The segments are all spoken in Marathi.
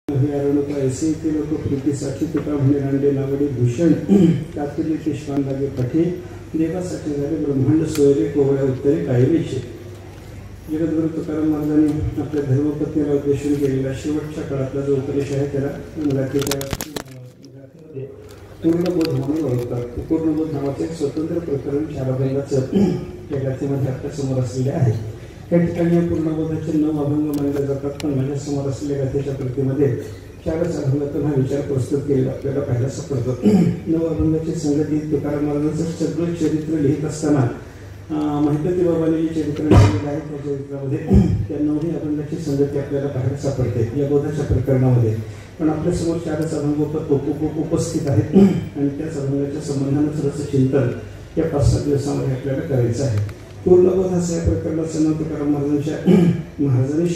ऐसे ते लोक प्रीतीसाठी तुका म्हणे रांडे नावडे भूषण कातले ते श्वान लागे पठे देवासाठी झाले ब्रह्मांड सोयरे कोवळ्या उत्तरे कायलीचे. जगद्गुरु तुकाराम महाराजांनी आपल्या धर्मपत्नीला उद्देशून केलेला शेवटच्या काळातला जो उपदेश आहे त्याला मराठीच्या पूर्णबोध म्हणून ओळखतात. पूर्णबोध नावाचं एक स्वतंत्र प्रकरण 4 अभंगाचं त्या गाथेमध्ये आपल्या समोर असलेले आहे. त्या ठिकाणी या पूर्णबोधाचे 9 अभंग मानले जातात, पण माझ्या समोर असलेल्या गाथेच्या कृतीमध्ये 4च अभंगातून हा विचार प्रस्तुत केलेला आपल्याला पाहायला सापडतो. 9 अभंगाची संगती तुकाराम महाराजांचं सगळं चरित्र लिहित असताना महिपती बाबांनी जे चरित्र लिहिलेलं आहे त्या चरित्रामध्ये त्या 9ही अभंगाची संगती आपल्याला पाहायला सापडते या बोधाच्या प्रकरणामध्ये. पण आपल्या समोर 4च अभंग उपस्थित आहेत आणि त्याच अभंगाच्या संबंधानं थोडंसं चिंतन या 5-7 दिवसामध्ये आपल्याला करायचं आहे. पूर्णबोध असं या प्रकरणाचं नाव तुकाराम महाराजांनी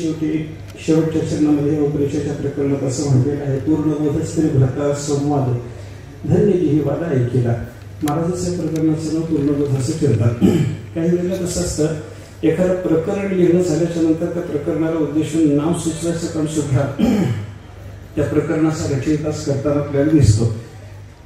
शेवटच्या चरणामध्ये उपदेशाच्या प्रकरणात असं म्हटलेलं आहे. पूर्णबोध स्त्री भ्रता संवाद धन्य ही वादा ऐकेला. महाराजांच्या प्रकरणाचं नाव पूर्णबोध असं ठेवतात. काही वेळेला कसं असतं, एखादं प्रकरण लिहिणं झाल्याच्या नंतर त्या प्रकरणाला उद्देशून नाव सुचवायचं काम सुद्धा त्या प्रकरणाचा रचयिताच करताना आपल्याला दिसतो.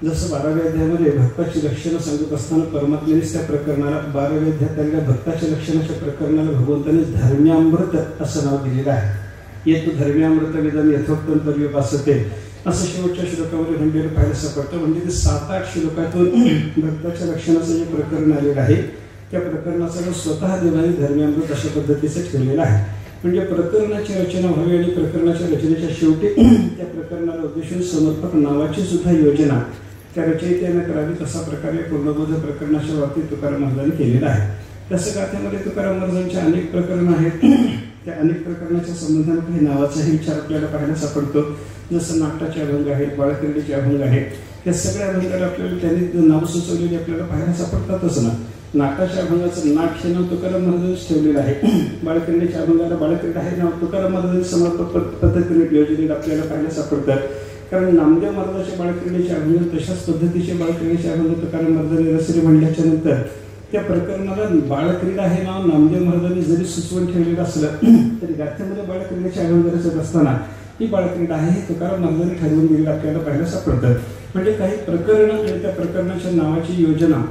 जसं 12व्या अध्यायामध्ये भक्ताची लक्षणं सांगत असताना परमात्म्यानेच त्या प्रकरणाला 12व्या अध्यायातल्या भक्ताच्या लक्षणाच्या प्रकरणाला भगवंताने धर्म्यामृत असं नाव दिलेलं आहे. येतो धर्म्यामृत वेदन यथोक्तम पर्यपासते असं शेवटच्या श्लोकामध्ये म्हणलेलं पाहायला सापडतं. म्हणजे ते 7-8 श्लोकातून भक्ताच्या लक्षणाचं जे प्रकरण आलेलं आहे त्या प्रकरणाचं नाव स्वतः देवाने धर्म्यामृत अशा पद्धतीचं ठेवलेलं आहे. म्हणजे प्रकरणाची रचना व्हावी आणि प्रकरणाच्या रचनेच्या शेवटी त्या प्रकरणाला उद्देशून समर्पक नावाची सुद्धा योजना त्या रचयित्याने करावी. तसा प्रकारे पूर्णबोध प्रकरणाच्या बाबतीत तुकाराम महाराजांनी केलेला आहे. तसं गाथ्यामध्ये तुकाराम महाराजांचे अनेक प्रकरण आहेत. त्या अनेक प्रकरणाच्या संबंधाने काही नावाचाही विचार आपल्याला पाहायला सापडतो. जसं नाट्याचे अभंग आहेत, बाळक्रीडेचे अभंग आहेत. या सगळ्या अभंगाला आपल्याला त्यांनी नाव सुचवलेली आपल्याला पाहायला सापडतातच ना. नाट्याच्या अभंगाचं नाट हे नाव तुकाराम महाराजांनीच ठेवलेलं आहे. बाळक्रीडेच्या अभंगाला बाळक्रीडा हे नाव तुकाराम महाराजांनी समर्पक पद्धतीने योजनेला आपल्याला पाहायला सापडतात. कारण नामदेव महाराजांच्या बाळक्रीडेचे अभंग तशाच पद्धतीचे बाळक्रीडेचे अभंग तुकाराम महाराजांनी रचले म्हणल्याच्या नंतर त्या प्रकरणाला बाळक्रीडा हे नाव नामदेव महाराजांनी जरी सुचवून ठेवलेलं असलं तरी गाथ्यामध्ये बाळक्रीडेचे अभंग रचत असताना ही बाळक्रीडा आहे हे तुकाराम महाराजांनी ठरवून दिलेलं आपल्याला पाहायला सापडतात. म्हणजे काही प्रकरण आणि त्या प्रकरणाच्या नावाची योजना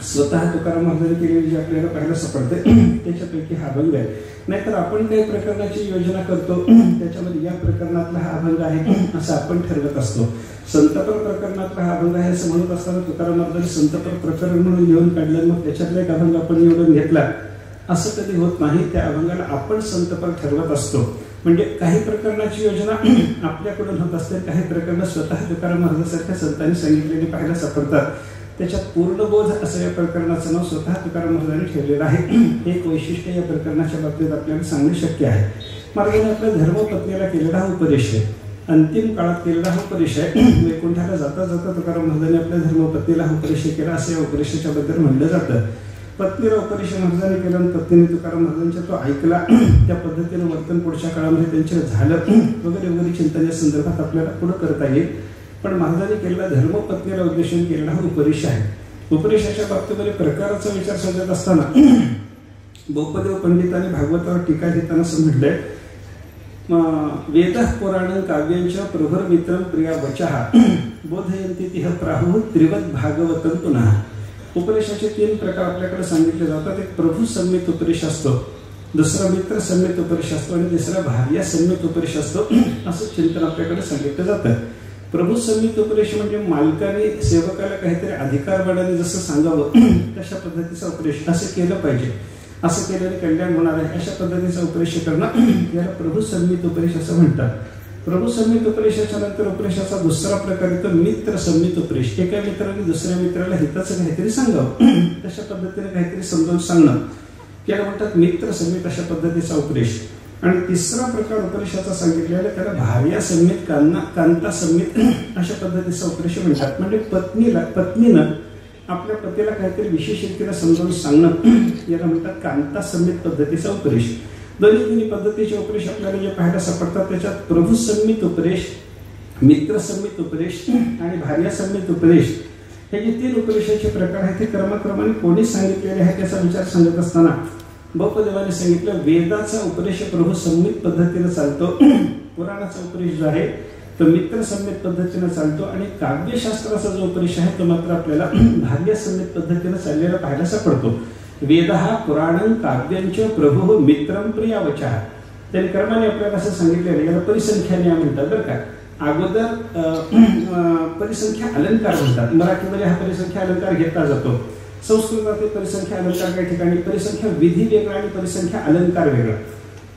स्वतः तुकाराम महाराजांनी केलेली जी आपल्याला पाहायला सापडते त्याच्यापैकी हा अभंग आहे. नाहीतर आपण काही प्रकरणाची योजना करतो त्याच्यामध्ये या प्रकरणातला हा अभंग आहे असं आपण ठरवत असतो. संतपर प्रकरणातला हा अभंग आहे असं म्हणत असताना तुकाराम महाराजांनी संतपर प्रकरण म्हणून लिहून काढलं, मग त्याच्यातला एक अभंग आपण निवडून घेतला असं कधी होत नाही. त्या अभंगाला आपण संतपर ठरवत असतो. म्हणजे काही प्रकरणाची योजना आपल्याकडून होत असते, काही प्रकरणं स्वतः तुकाराम महाराजांसारख्या संतांनी सांगितलेली पाहायला सापडतात. त्याच्यात पूर्णबोध असं या प्रकरणाचं नाव स्वतः तुकाराम महाराजांनी ठेवलेलं आहे. एक वैशिष्ट्य या प्रकरणाच्या बाबतीत आपल्याला सांगणे शक्य आहे. महाराजांनी आपल्या धर्मपत्नीला केलेला हा उपदेश आहे, अंतिम काळात केलेला हा उपदेश आहे. वैकुंठाला जाता जाता तुकाराम महाराजांनी आपल्या धर्मपत्नीला हा उपदेश केला असं या उपदेशाच्या बद्दल म्हणलं जातं. पत्नीला उपदेश महाराजांनी केला आणि पत्नीने तुकाराम महाराजांच्या तो ऐकला, त्या पद्धतीने वर्तन पुढच्या काळामध्ये त्यांचे झालं वगैरे वगैरे चिंतन या संदर्भात आपल्याला पुढे करता येईल. पण महाराजांनी केलेला धर्मपत्नीला उद्देशून केलेला हा उपदेश आहे. उपदेशाच्या बाबतीमध्ये प्रकाराचा विचार साधत असताना बोपदेव पंडितांनी भागवतावर टीका देताना असं म्हटलंय, वेद पुराण काव्यांच्या प्रभर मित्रम प्रिया वचहा बोधयंती तिह प्राहु त्रिवत भागवतम पुन्हा. उपदेशाचे 3 प्रकार आपल्याकडे सांगितले जातात. एक प्रभू संमित उपदेश असतो, दुसरा मित्र संमित उपदेश असतो आणि तिसरा भार्या संमित उपदेश असतो असं चिंतन आपल्याकडे सांगितलं जातं. प्रभू संमित उपदेश म्हणजे मालकाने सेवकाला काहीतरी अधिकारवाड्याने जसं सांगावं तशा पद्धतीचा उपदेश असं केलं पाहिजे, असं केल्याने कल्याण होणार आहे अशा पद्धतीचा उपदेश करणं याला प्रभू संमित उपदेश असं म्हणतात. प्रभू संमित उपदेशाच्या नंतर उपदेशाचा दुसरा प्रकार येतो मित्र संमित उपदेश. एका मित्राने दुसऱ्या मित्राला हिताचं काहीतरी सांगावं तशा पद्धतीने काहीतरी समजावून सांगणं याला म्हणतात मित्र संमित अशा पद्धतीचा उपदेश. आणि तिसरा प्रकार उपदेशाचा सांगितलेला त्याला भार्या संमित कांता संमित अशा पद्धतीचा उपदेश म्हणतात. म्हणजे पत्नीनं आपल्या पतीला काहीतरी विशेष रीतीला समजावून सांगणं याला म्हणतात कांता संमित पद्धतीचा उपदेश. दोन्ही पद्धतीचे उपदेश आपल्याला जे पाहायला सापडतात त्याच्यात प्रभू संमित उपदेश, मित्र संमित उपदेश आणि भार्या संमित उपदेश हे जे 3 उपदेशाचे प्रकार आहेत ते क्रमाक्रमाने कोणी सांगितलेले आहे त्याचा विचार सांगत असताना बोपदेवाने सांगितलं वेदाचा उपदेश प्रभू संमित पद्धतीने चालतो, पुराणाचा उपदेश जो आहे तो मित्रसंमित पद्धतीने चालतो आणि काव्यशास्त्राचा जो उपदेश आहे तो मात्र आपल्याला भाग्यसंमित पद्धतीने चाललेला पाहायला सापडतो. वेदः पुराणं काव्यांच प्रभु मित्रं प्रियावचः. त्यांनी कर्माने आपल्याला असं सांगितलेलं, याला परिसंख्या नियम म्हणतात बरं का. अगोदर परिसंख्या अलंकार म्हणतात. मराठीमध्ये हा परिसंख्या अलंकार घेतला जातो. संस्कृतातील परिसंख्या अलंकार काही ठिकाणी परिसंख्या विधी वेगळा आणि परिसंख्या अलंकार वेगळा.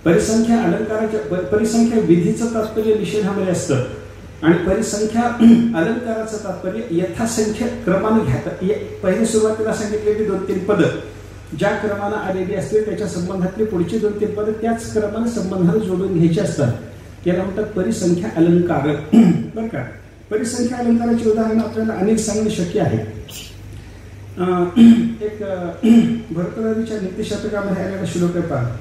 परिसंख्या अलंकाराच्या परिसंख्या विधीचं तात्पर्य निषेधामध्ये असतं आणि परिसंख्या अलंकाराचं तात्पर्य यथासंख्य क्रमाने घ्यायचं. पहिले सुरुवातीला सांगितलेली 2-3 पद ज्या क्रमाने आलेली असते त्याच्या संबंधातली पुढची 2-3 पद त्याच क्रमाने संबंधाने जोडून घ्यायची असतात. याला म्हणतात परिसंख्या अलंकार बरं का. परिसंख्या अलंकाराची उदाहरणं आपल्याला अनेक सांगणे शक्य आहे. एक भरतराजाच्या नीतिशतकामध्ये आलेला श्लोक आहे पहा.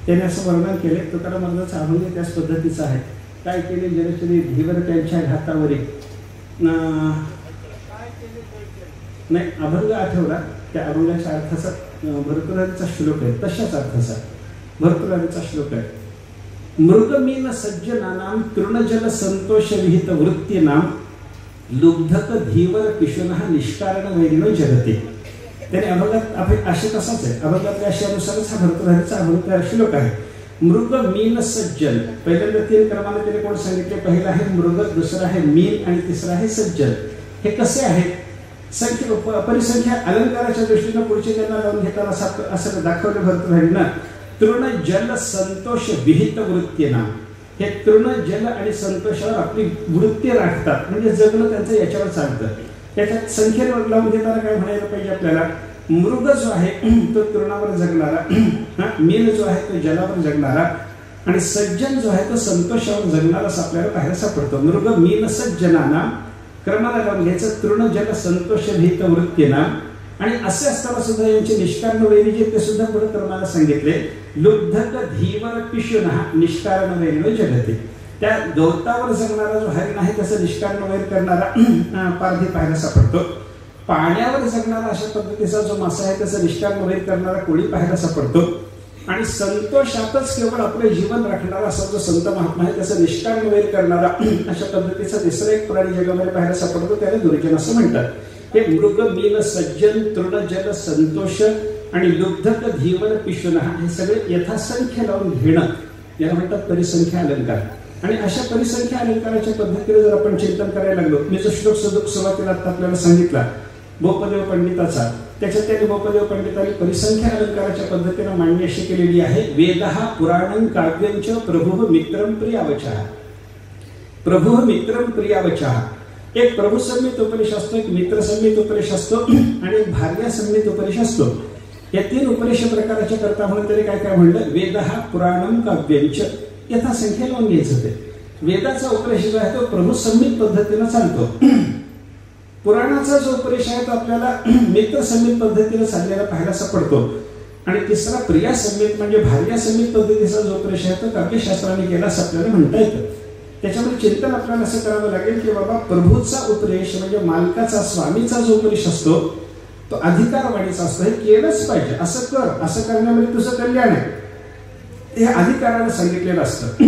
त्याने असं वर्णन केले. तुकाराम महाराजांचा अभंग त्याच पद्धतीचा आहे. काय केले जलचरी धीवर त्यांच्या घातावरी. नाही, अभंग आठवला. त्या अभंगाच्या अर्थाचा भरतराजाचा श्लोक आहे, तशाच अर्थाचा भरतराजाचा श्लोक आहे. मृगमीन सज्जनानां तृणजल संतोष विहित वृत्तीनां लुब्धक धीवर पिशुनः निष्कारण वैरिणो जगते. त्याने अभंगात असे तसाच आहे. अभंगातल्या आशयानुसारच हा भरतराजाचा अभंग श्लोक आहे. मृग मीन सज्जन. पहिल्यांदा 3 क्रमाने त्याने कोण सांगितले. पहिला आहे मृग, दुसरा आहे मीन आणि तिसरा आहे सज्जन. हे कसे आहेत? परिसंख्या अलंकाराच्या दृष्टीने पुढचे त्यांना लावून घेताना असं दाखवलं भरतराजांना. तृण जल संतोष विहित वृत्तीना. हे तृण जल आणि संतोषावर आपली वृत्ती राखतात, म्हणजे जगणं त्यांचं याच्यावर चालतं. त्याच्यात संख्येवर लावून घेताना काय म्हणायला पाहिजे आपल्याला. मृग जो आहे तो तृणावर जगणारा, मीन जो आहे तो जलावर जगणारा आणि सज्जन जो आहे तो संतोषावर जगणारा असं आपल्याला पाहायला सापडतो. मृग मीन सज्जनाना क्रमाला लावून घ्यायचं. तृण जल संतोष भीत वृत्तीना. आणि असे असताना सुद्धा यांचे निष्कारण वैरी जे ते सुद्धा पुढे क्रमाला सांगितले. लुब्धक धीवर पिशुनः निष्कारण वैरिणो जगते. त्या गवतावर जगणारा जो हरिण आहे त्याचं निष्कारण वैर करणारा पारधी पाहायला सापडतो. पाण्यावर जगणारा अशा पद्धतीचा जो मासा आहे त्याचं निष्कारण वैर करणारा कोळी पाहायला सापडतो. आणि संतोषातच केवळ आपले जीवन राखणारा असा जो संत महात्मा आहे त्याचं निष्कारण वैर करणारा अशा पद्धतीचा तिसरा एक प्राणी जगामध्ये पाहायला सापडतो. त्याला दुर्जन असं म्हणतात. हे मृग मीन सज्जन तृण जल संतोष आणि लुब्धक धीवर पिशुनः हे सगळे यथासंख्य लावून घेणं याला म्हणतात परिसंख्या अलंकार. आणि अशा परिसंख्या अलंकाराच्या पद्धतीने जर आपण चिंतन करायला लागलो. मी जो श्लोक सुरुवातीला आपल्याला सांगितला भोपदेव पंडिताचा, त्याच्यात त्यांनी भोपदेव पंडितांनी परिसंख्या अलंकाराच्या पद्धतीने मांडणी अशी केलेली आहे. वेदः पुराणं काव्यंच प्रभुः मित्रं प्रियावचः. प्रभुः मित्रं प्रियावचः. एक प्रभुसंमित उपदेश असतो, एक मित्रसंमित उपदेश असतो आणि एक भार्यासंमित उपदेश असतो. या 3 उपदेश प्रकाराच्या करता म्हणून तरी काय काय म्हणलं. वेदः पुराणं काव्यंच यथासंख्या लावून घ्यायचं. ते वेदाचा उपदेश जो आहे तो प्रभुसंमित पद्धतीने चालतो. पुराणाचा जो उपदेश आहे तो आपल्याला मित्रसंमित पद्धतीने चाललेला पाहायला सापडतो. आणि तिसरा प्रियासंमित म्हणजे भार्यासंमित पद्धतीचा जो उपदेश आहे तो काव्यशास्त्राने केला असं आपल्याला म्हणता येतं. त्याच्यामुळे चिंतन आपल्याला असं करावं लागेल की बाबा प्रभूचा उपदेश म्हणजे मालकाचा स्वामीचा जो उपदेश असतो तो अधिकारवाणीचा असतो. हे केलंच पाहिजे, असं कर, असं करण्यामध्ये तुझं कल्याण आहे, हे अधिकाराने सांगितलेलं असतं.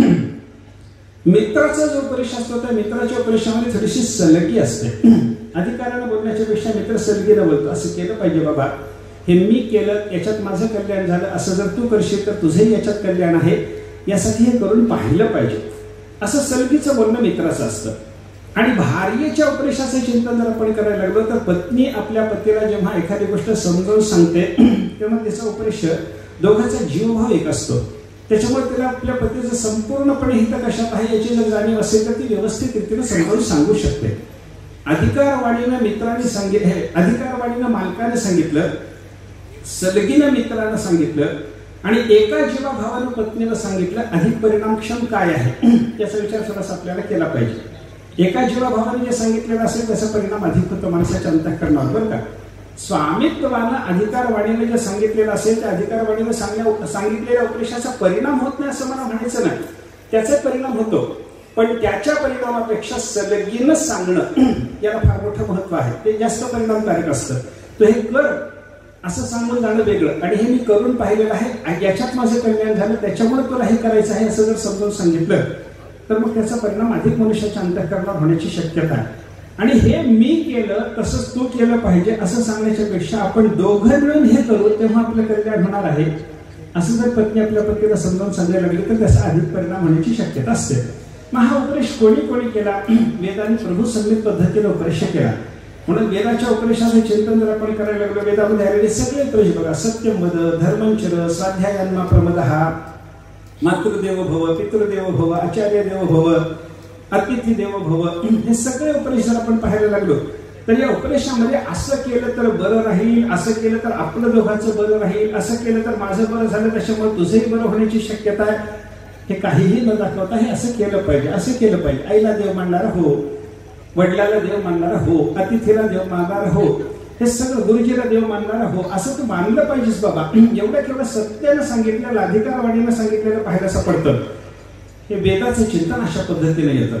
मित्राचा जो उपदेश असतो त्या मित्राच्या उपदेशामध्ये थोडीशी सलगी असते. अधिकाराने बोलण्याच्या पेक्षा मित्र सलगीनं बोलतो. असं केलं पाहिजे बाबा, हे मी केलं याच्यात माझं कल्याण झालं, असं जर तू करशील तर तुझंही याच्यात कल्याण आहे, यासाठी हे करून पाहिलं पाहिजे, असं सलगीचं बोलणं मित्राचं असतं. आणि भार्येच्या उपदेशाचं चिंतन जर आपण करायला लागलो तर पत्नी आपल्या पतीला जेव्हा एखादी गोष्ट समजावून सांगते तेव्हा तिचा उपदेश दोघांचा जीवभाव एक असतो. त्याच्यामुळे तिला आपल्या पतीचं संपूर्णपणे हित कशात आहे याची जर जाणीव असेल तर ती व्यवस्थित रीतीने समजावून सांगू शकते. अधिकारवाणीनं मित्राने सांगितलं, अधिकारवाणीनं मालकाने सांगितलं, सलगीनं मित्रानं सांगितलं आणि एका जीवाभावानं पत्नीला सांगितलं, अधिक परिणामक्षम काय आहे याचा विचार थोडासा आपल्याला केला पाहिजे. एका जीवाभावाने जे सांगितलेलं असेल त्याचा परिणाम अधिक होतो माणसाच्या अंतःकरणावर, बरं का. स्वामित्वानं अधिकारवाणीने जे सांगितलेलं असेल त्या अधिकारवाणीने सांगितलेल्या उपदेशाचा परिणाम होत नाही असं मला म्हणायचं नाही, त्याचा परिणाम होतो. पण त्याच्या परिणामापेक्षा सलगीनं सांगणं याला फार मोठं महत्व आहे, ते जास्त परिणामकारक असतं. तो हे कर असं सांगून जाणं वेगळं, आणि हे मी करून पाहिलेलं आहे, याच्यात माझं कल्याण झालं, त्याच्यामुळे तुला हे करायचं आहे असं जर समजून सांगितलं तर मग त्याचा परिणाम अधिक मनुष्याच्या अंतःकरणावर होण्याची शक्यता आहे. आणि हे मी केलं तसंच तू केलं पाहिजे असं सांगण्याच्या पेक्षा आपण दोघं मिळून हे करू तेव्हा आपलं कल्याण होणार आहे असं जर पत्नी आपल्या पतीला समजावून सांगायला लागली तर त्याचा अधिक परिणाम होण्याची शक्यता असते. मग हा उपदेश कोणी कोणी केला? वेदांनी प्रभू संगीत पद्धतीने उपदेश केला. म्हणून वेदाच्या उपदेशाचं चिंतन जर आपण करायला लागलो, वेदामध्ये आलेले सगळे उपदेश बघा, सत्यम वद, धर्मंचर, स्वाध्यायान्मा प्रमदः, मातृदेवो भव, पितृदेवो भव, आचार्य देवो भव, अतिथी देवो भव, हे सगळे उपदेश जर आपण पाहायला लागलो तर या उपदेशामध्ये असं केलं तर बरं राहील, असं केलं तर आपलं दोघांचं बरं राहील, असं केलं तर माझं बरं झालं त्याच्यामुळे तुझंही बरं होण्याची शक्यता आहे, हे काहीही न दाखवता हे असं केलं पाहिजे, असं केलं पाहिजे. आईला देव मानणारा हो, वडिलाला देव मानणारा हो, अतिथीला देव मानणारा हो, हे सगळं गुरुजीला देव मानणारा हो, असं तू मानलं पाहिजेस बाबा. एवढं केवढं सत्यानं सांगितलेलं, अधिकारवाणीनं सांगितलेलं पाहायला सापडतं. हे वेदाचं चिंतन अशा पद्धतीने येतं.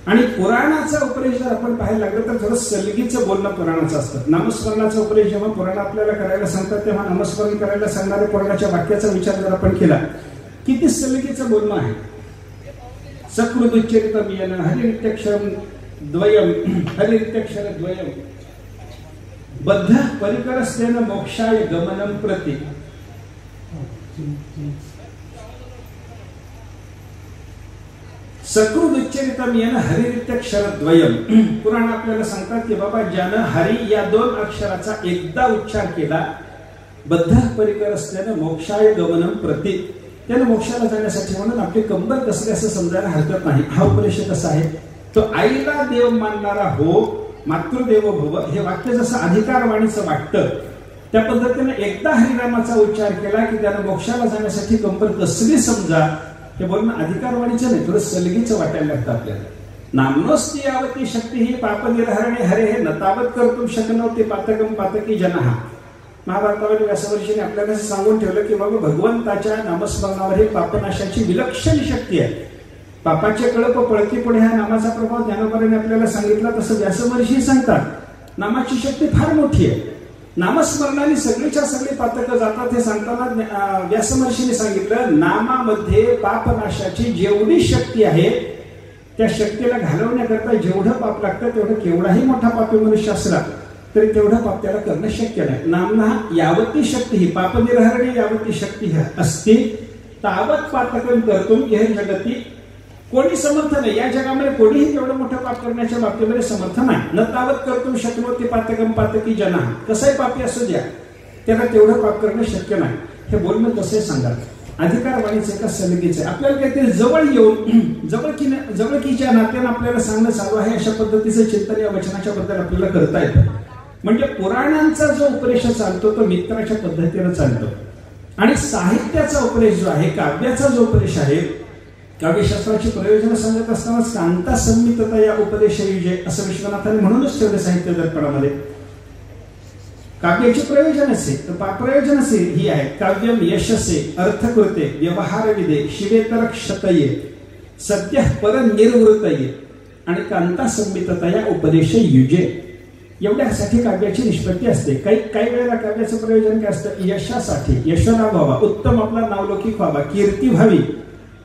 आणि पुराणाचा उपदेश जर आपण पाहायला लागलं तर थोडं सलगीचं बोलणं पुराणाचं असतं. नामस्मरणाचा उपदेश जेव्हा पुराण आपल्याला करायला सांगतात तेव्हा नामस्मरण करायला सांगणाऱ्या पुराणाच्या वाक्याचा विचार जर आपण केला, किती सलगीचं बोलणं आहे. सकृदुच्चरितम येन हरिनित्यक्षरम द्वयम, हरिनित्यक्षर द्वयम, बद्ध परिकरस्तेन मोक्षाय गमनम प्रति. सकृदुच्चरितम येन हरिनित्यक्षर द्वयम. पुराण आपल्याला सांगतात की बाबा ज्यानं हरी या 2 अक्षराचा एकदा उच्चार केला, बद्ध परिकरस्तेन मोक्षाय गमनम प्रति, त्यानं मोक्षाला जाण्यासाठी म्हणून आपली कंबर कसली असं समजायला हरकत नाही. हा उपदेश कसा आहे? तो आईला देव मानणारा हो, मातृदेवो भव, हे वाक्य जसं अधिकारवाणीचं वाटतं त्या पद्धतीने एकदा हरिनामाचा उच्चार केला की त्यानं मोक्षाला जाण्यासाठी कंबर कसली समजा, हे बोलणं अधिकारवाणीचं नाही, थोडं सलगीचं वाटायला लागतं आपल्याला. नामनोस्ती यावती शक्ती ही पाप निर्हरणे हरे हे नतावत कर्तुं शक्नोति पातकम पातकी जनः. महाभारतामध्ये व्यासवर्षीने आपल्याला सांगून ठेवलं की बाबा भगवंताच्या नामस्मरणावर ही पापनाशाची विलक्षण शक्ती आहे. पापाचे कळप पळती पुढे ह्या नामाचा प्रभाव ज्ञानोबाने आपल्याला सांगितला तसं व्यासवर्षी सांगतात. नामाची शक्ती फार मोठी आहे. नामस्मरणाने सगळीच्या सगळी पातकं जातात हे सांगताना व्यासमहर्षीने सांगितलं, नामामध्ये पापनाशाची जेवढी शक्ती आहे त्या शक्तीला घालवण्याकरता जेवढं पाप लागतं तेवढं केवढाही मोठा पापी मनुष्य असला तरी तेवढं पाप त्याला करणं शक्य नाही. नामना यावती शक्ती ही पाप निर्हरणे यावती शक्ती असती तावत पातकं कर्तुं यह जगती कोणी समर्थ नाही. या जगामध्ये कोणीही तेवढं मोठं पाप करण्याच्या बाबतीमध्ये समर्थ नाही. न तावत कर्तुं शक्नोति पातकम पातकी जनः. कसंही पापी असू द्या त्याला तेवढं पाप करणं शक्य नाही. हे बोलणं कसं सांगा, अधिकारवाणीचं का सलगीचं. आपल्याला काहीतरी जवळ येऊन जवळकीच्या नात्यानं आपल्याला सांगणं चालू आहे अशा पद्धतीचं चिंतन या वचनाच्या बद्दल आपल्याला करता येतं. म्हणजे पुराणांचा जो उपदेश चालतो तो मित्राच्या पद्धतीनं चालतो. आणि साहित्याचा उपदेश जो आहे, काव्याचा जो उपदेश आहे, काव्यशास्त्राची प्रयोजन सांगत असतानाच कांता संमितता या उपदेशयुजे असं विश्वनाथाने म्हणूनच ठेवलं साहित्य दर्पणामध्ये. काव्याची प्रयोजन असे तर प्रयोजन असे ही आहे, काव्यम यशसे अर्थकृते व्यवहारविदे शिवेतर क्षतये सद्य परनिर्वृतये आणि कांता संमितता या उपदेशयुजे. एवढ्यासाठी काव्याची निष्पत्ती असते. काही वेळेला काव्याचं प्रयोजन काय असतं? यशासाठी, यशोलाभ व्हावा, उत्तम आपला नावलौकिक व्हावा, कीर्ती व्हावी,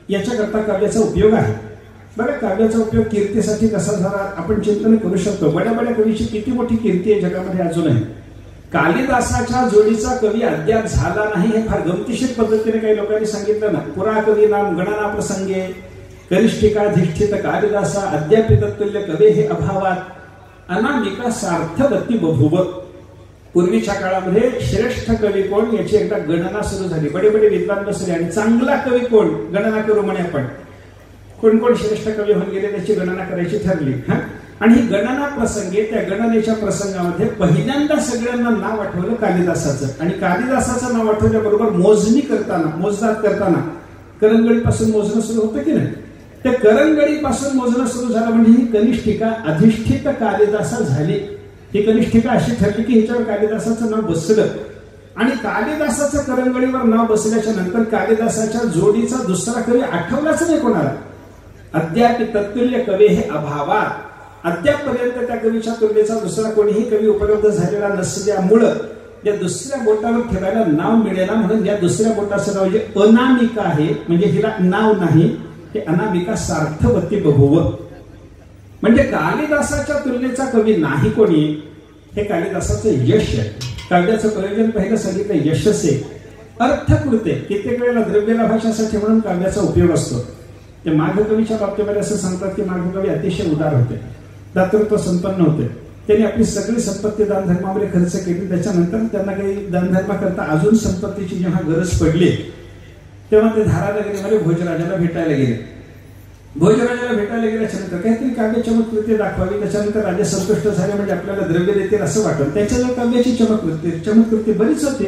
याच्याकरता काव्याचा उपयोग आहे. बरं, काव्याचा उपयोग कीर्तीसाठी कसा झाला आपण चिंतन करू शकतो. बड्या बड्या कवीची किती मोठी कीर्ती आहे जगामध्ये अजूनही. कालिदासाच्या जोडीचा कवी अद्याप झाला नाही हे फार गमतीशीर पद्धतीने काही लोकांनी सांगितलं ना. पुरा कवी नाम गणना प्रसंगे कनिष्ठिकाधिष्ठित कालिदासा अद्याप तत्तुल्य कवे हे अभावात अनामिका सार्थवती बभुव. पूर्वीच्या काळामध्ये श्रेष्ठ कवी कोण याची एकदा गणना सुरू झाली. बडे बडे विद्वान बसले आणि चांगला कवी कोण गणना करू म्हणे आपण. कोण कोण श्रेष्ठ कवी होऊन गेले त्याची गणना करायची ठरली. आणि ही गणना प्रसंगी त्या गणनेच्या प्रसंगामध्ये पहिल्यांदा सगळ्यांना नाव आठवलं कालिदासाचं. आणि कालिदासाचं नाव आठवल्याबरोबर मोजणी करताना, मोजदाद करताना करंगळीपासून मोजणं सुरू होतं की नाही. त्या करंगळीपासून मोजणं सुरू झालं म्हणजे ही कनिष्ठिका अधिष्ठित कालिदासा झाली. ही कनिष्ठिका अशी ठरली की हिच्यावर कालिदासाचं नाव बसलं. आणि कालिदासाचं करंगळीवर नाव बसल्याच्या नंतर कालिदासाच्या जोडीचा दुसरा कवी आठवलाच नाही कोणाला. अद्याप तत्तुल्य कवी हे अभावात, अद्यापपर्यंत त्या कवीच्या तुलनेचा दुसरा कोणीही कवी उपलब्ध झालेला नसल्यामुळं या दुसऱ्या बोटावर ठेवायला नाव मिळेना, म्हणून या दुसऱ्या बोटाचं नाव जे अनामिका आहे, म्हणजे हिला नाव नाही, ते अनामिका सार्थवती बभूव. म्हणजे कालिदासाच्या तुलनेचा कवी नाही कोणी. हे कालिदासाचं यश आहे. काव्याचं प्रयोजन पहिलं सांगितलं यशसे, अर्थकृते. कित्येक वेळेला द्रव्यलाभासाठी म्हणून काव्याचा उपयोग असतो. ते माघकवीच्या बाबतीमध्ये असं सांगतात की माघकवी अतिशय उदार होते, दातृत्व संपन्न होते. त्यांनी आपली सगळी संपत्ती दानधर्मामध्ये खर्च केली. त्याच्यानंतर त्यांना काही दानधर्मा करता अजून संपत्तीची जेव्हा गरज पडली तेव्हा ते धारानगरीमध्ये भोजराजाला भेटायला गेले. भोजराजाला भेटायला गेल्याच्या नंतर काहीतरी काव्य चमत्कृती दाखवावी. त्याच्यानंतर राजा संतुष्ट झाले, म्हणजे आपल्याला द्रव्य देतील असं वाटलं. त्याच्याजवळ काव्याची चमत्कृती बरीच होती.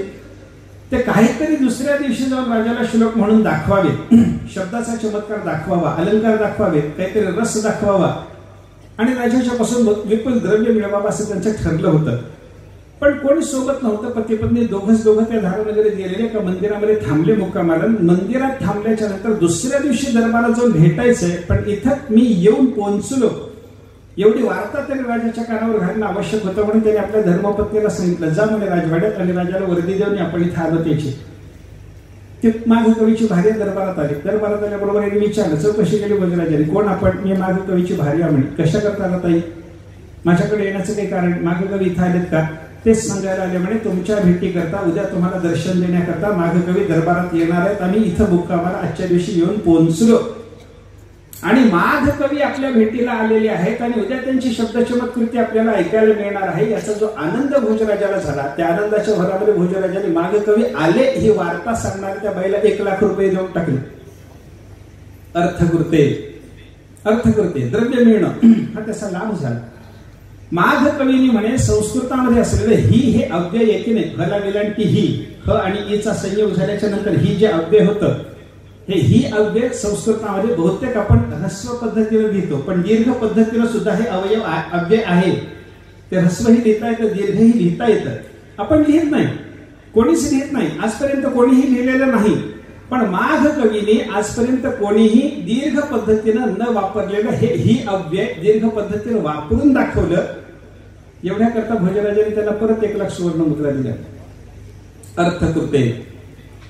ते काहीतरी दुसऱ्या दिवशी जाऊन राजाला श्लोक म्हणून दाखवावे, शब्दाचा चमत्कार दाखवावा, अलंकार दाखवावे, काहीतरी रस दाखवावा आणि राजाच्या पासून विपुल द्रव्य मिळवावं असं त्यांचं ठरलं होतं. पण कोणी सोबत नव्हतं. पती पत्नी दोघं त्या धारानगरीत गेलेले. एका मंदिरामध्ये थांबले मुक्कामाला. मंदिरात थांबल्याच्या नंतर दुसऱ्या दिवशी दरबारात जाऊन भेटायचंय, पण इथं मी येऊन पोहोचलो एवढी वार्ता त्याने राजाच्या कानावर घालणं आवश्यक होतं. म्हणून त्याने आपल्या धर्मपत्नीला सांगितलं, जा म्हणे राजवाड्यात आणि राजाला वर्दी देऊन आपण इथं आलो. त्याची ती माघकवीची भार्या दरबारात आली. दरबारात आल्याबरोबर यांनी विचारलं, चौकशी केली भोजराजाने, कोण आपण? मी माघकवीची भार्या म्हणे. कशा करता आला ताई? माझ्याकडे येण्याचं काही कारण? माघकवी इथं आलेत का? तेच सांगायला आले म्हणे, तुमच्या भेटी करता, उद्या तुम्हाला दर्शन देण्याकरता माघकवी दरबारात येणार आहेत. आम्ही इथं मुक्कामाला आजच्या दिवशी येऊन पोहोचलो आणि माघकवी आपल्या भेटीला आलेले आहेत आणि उद्या त्यांची शब्दचमत्कृती आपल्याला ऐकायला मिळणार आहे. याचा जो आनंद भोजराजाला झाला, त्या आनंदाच्या भरामध्ये भोजराजाने माघकवी आले ही वार्ता सांगणार त्या बाईला 1 लाख रुपये देऊन टाकले. अर्थकृते द्रव्य मिळणं हा त्याचा लाभ झाला. माघकवीनी म्हणे संस्कृतामध्ये असलेलं ही हे अव्यय आहे की नाही, हला विलांटी ही, ह आणि ईचा संयोग झाल्याच्या नंतर ही जे अव्यय होतं, हे ही अव्यय संस्कृतामध्ये बहुतेक आपण ह्रस्व पद्धतीने लिहितो, पण दीर्घ पद्धतीने सुद्धा हे अव्यय आहे. ते ह्रस्वही लिहिता येतं, दीर्घही लिहिता येतं. आपण लिहित नाही, कोणीच लिहित नाही, आजपर्यंत कोणीही लिहिलेलं नाही. पण माघकवीने आजपर्यंत कोणीही दीर्घ पद्धतीनं न वापरलेलं हे ही अव्यय दीर्घ पद्धतीनं वापरून दाखवलं. एवढ्या करता भोजराजाने त्याला परत 1 लाख सुवर्ण मुद्रा दिल्या. अर्थकृते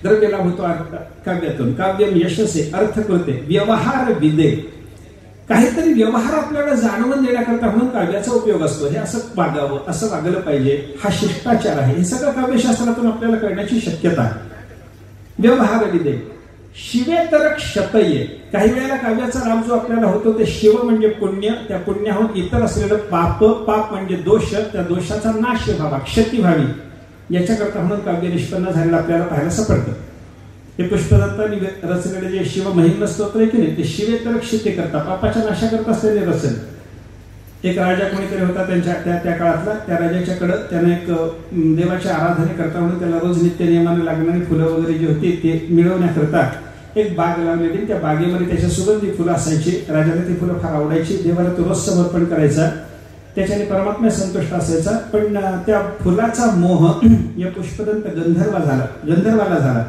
द्रव्य लाभ होतो काव्यातून. काव्यम यशसे अर्थकृते व्यवहार विदे. काहीतरी व्यवहार आपल्याला जाणवून देण्याकरता म्हणून काव्याचा उपयोग असतो. हे असं वागावं, असं वागलं पाहिजे, हा शिष्टाचार आहे. हे सगळं काव्यशास्त्रातून आपल्याला कळण्याची शक्यता आहे. व्यवहार विदे शिवेतर क्षतये. काही वेळेला काव्याचा लाभ जो आपल्याला होतो ते शिव म्हणजे पुण्य, त्या पुण्याहून इतर असलेलं पाप, पाप म्हणजे दोष, त्या दोषाचा नाश व्हावा, क्षती व्हावी, याच्याकरता म्हणून काव्य निष्पन्न झालेलं आपल्याला पाहायला सापडतं. हे पुष्पदत्तांनी रचलेले जे शिव महिम्न स्तोत्र आहे की नाही, ते शिवेतर क्षते करता, पापाच्या नाशाकरता असलेले रचन. एक राजा कोणीतरी होता त्यांच्या त्या काळातला. त्या राजाच्याकडे त्याने एक देवाच्या आराधने करता म्हणून त्याला रोज नित्य नियमाने लागणारी फुलं वगैरे जी होती ते मिळवण्याकरता एक बाग लावलेली. त्या बागेमध्ये त्याच्या सुगंधी फुलं असायची. राजाला ती फुलं फार आवडायची. देवाला तो रोज समर्पण करायचा. त्याच्याने परमात्मा संतुष्ट असायचा. पण त्या फुलाचा मोह या पुष्पदंत गंधर्वाला झाला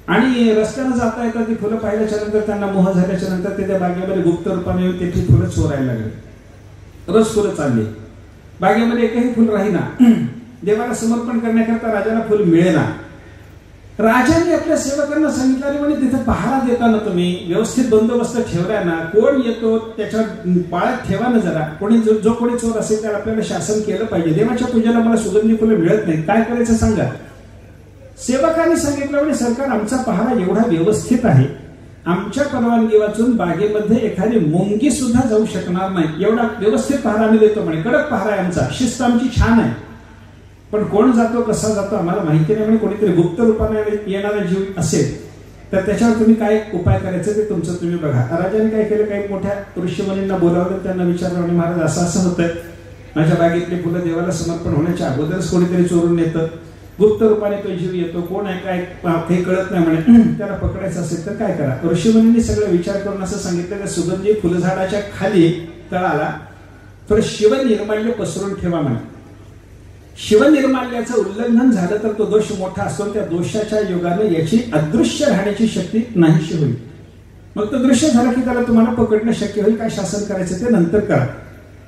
आणि रस्त्यानं जाता येता ती फुलं पाहिल्याच्या नंतर त्यांना मोह झाल्याच्या नंतर ते त्या बागेमध्ये गुप्त रूपाने येऊन तेथील फुलं चोरायला लागले. रोज फुलं चालली. बागेमध्ये एकही फुल राहीना. देवाला समर्पण करण्याकरता राजाला फुल मिळेना. राजाने आपल्या सेवकांना सांगितलं, म्हणे तिथे पहारा देताना तुम्ही व्यवस्थित बंदोबस्त ठेवलाय ना, कोण येतो त्याच्यावर पाळत ठेवा ना जरा. कोणी जो कोणी चोर असेल त्याला आपल्याला शासन केलं पाहिजे. देवाच्या पूजेला मला सुगंधी फुलं मिळत नाही, काय करायचं सांगा. सेवकांनी सांगितलं, म्हणजे सरकार आमचा पहारा एवढा व्यवस्थित आहे, आमच्या परवानगी वाचून बागेमध्ये एखादी मुंगी सुद्धा जाऊ शकणार नाही, एवढा व्यवस्थित पहारा आम्ही देतो. म्हणे कडक पहारा आहे आमचा, शिस्त आमची छान आहे. पण कोण जातो कसा जातो आम्हाला माहिती नाही. म्हणजे कोणीतरी गुप्त रूपाने येणारा जीव असेल तर त्याच्यावर तुम्ही काय उपाय करायचं ते तुमचं तुम्ही बघा. राजाने काय केलं, काही मोठ्या ऋषीमुनींना बोलावलं. त्यांना विचारलं, म्हणे महाराज असं असं होतंय, माझ्या बागेतली फुलं देवाला समर्पण होण्याच्या अगोदरच कोणीतरी चोरून येतं, गुप्त रूपाने तो जीव येतो, कोण आहे काय काही कळत नाही. म्हणे त्याला पकडायचं असेल तर काय करा. ऋषीमुनींनी सगळं विचार करून असं सांगितलं की सुगंधी फुलझाडाच्या खाली तळाला थोडं शिवनिर्माल्य पसरून ठेवा. म्हणे शिवनिर्माल्याचं उल्लंघन झालं तर तो दोष मोठा असतो. त्या दोषाच्या योगाने याची अदृश्य राहण्याची शक्ती नाहीशी होईल. मग तो दृश्य झाला की त्याला तुम्हाला पकडणं शक्य होईल. काय शासन करायचं ते नंतर करा.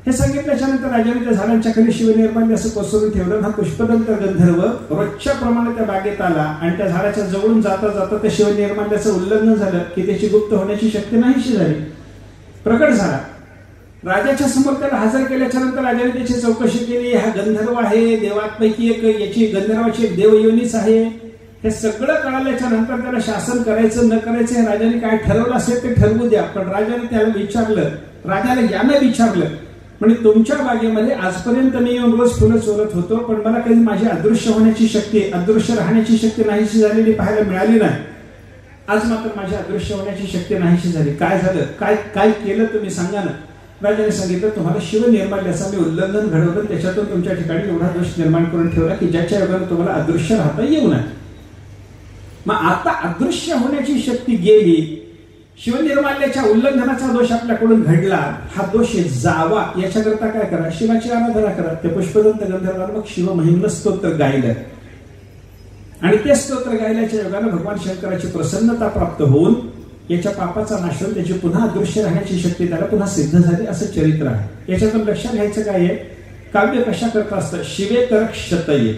हे सांगितल्याच्या नंतर राजाने त्या झाडांच्या खाली शिवनिर्माल्य असं पसरून ठेवलं. हा पुष्पदंत गंधर्व रोजच्या प्रमाणे त्या बागेत आला आणि त्या झाडाच्या जवळून जाता जाता त्या शिवनिर्माल्याचं उल्लंघन झालं की त्याची गुप्त होण्याची शक्ती नाहीशी झाली, प्रकट झाला. राजाच्या समोर त्याला हजर केल्याच्या नंतर राजाने त्याची चौकशी केली. हा गंधर्व आहे, देवांपैकी एक, याची गंधर्वाची एक देवयोनीच आहे. हे सगळं कळाल्याच्या नंतर त्याला शासन करायचं न करायचं हे राजाने काय ठरवलं असेल ते ठरवू द्या. पण राजाने त्याला विचारलं, राजाला यानं विचारलं, म्हणजे तुमच्या बागेमध्ये आजपर्यंत मी येऊन रोज फुलं चोरत होतो, पण मला कधी माझी अदृश्य होण्याची शक्ती, अदृश्य राहण्याची शक्ती नाहीशी झालेली पाहायला मिळाली नाही. आज मात्र माझी अदृश्य होण्याची शक्ती नाहीशी झाली. काय झालं, काय काय केलं तुम्ही सांगा ना. राजाने सांगितलं, तुम्हाला शिवनिर्माल्याचं मी उल्लंघन घडवलं, त्याच्यातून तुमच्या ठिकाणी एवढा दोष निर्माण करून ठेवला की ज्याच्या योगाने तुम्हाला अदृश्य राहता येऊ नये. मग आता अदृश्य होण्याची शक्ती गेली, शिवनिर्माल्याच्या उल्लंघनाचा दोष आपल्याकडून घडला, हा दोष जावा याच्याकरता काय करा, शिवाची आराधना करा. ते पुष्पदंत गंधर्वाला मग शिव महिम्न स्तोत्र गायलं आणि ते स्तोत्र गायल्याच्या योगाने भगवान शंकराची प्रसन्नता प्राप्त होऊन याच्या पापाचा नाश होऊन त्याची पुन्हा अदृश्य राहण्याची शक्ती त्याला पुन्हा सिद्ध झाली, असं चरित्र आहे. याच्यातून लक्षात घ्यायचं काय आहे, काव्य कशा करता असतं, शिवेतर क्षतये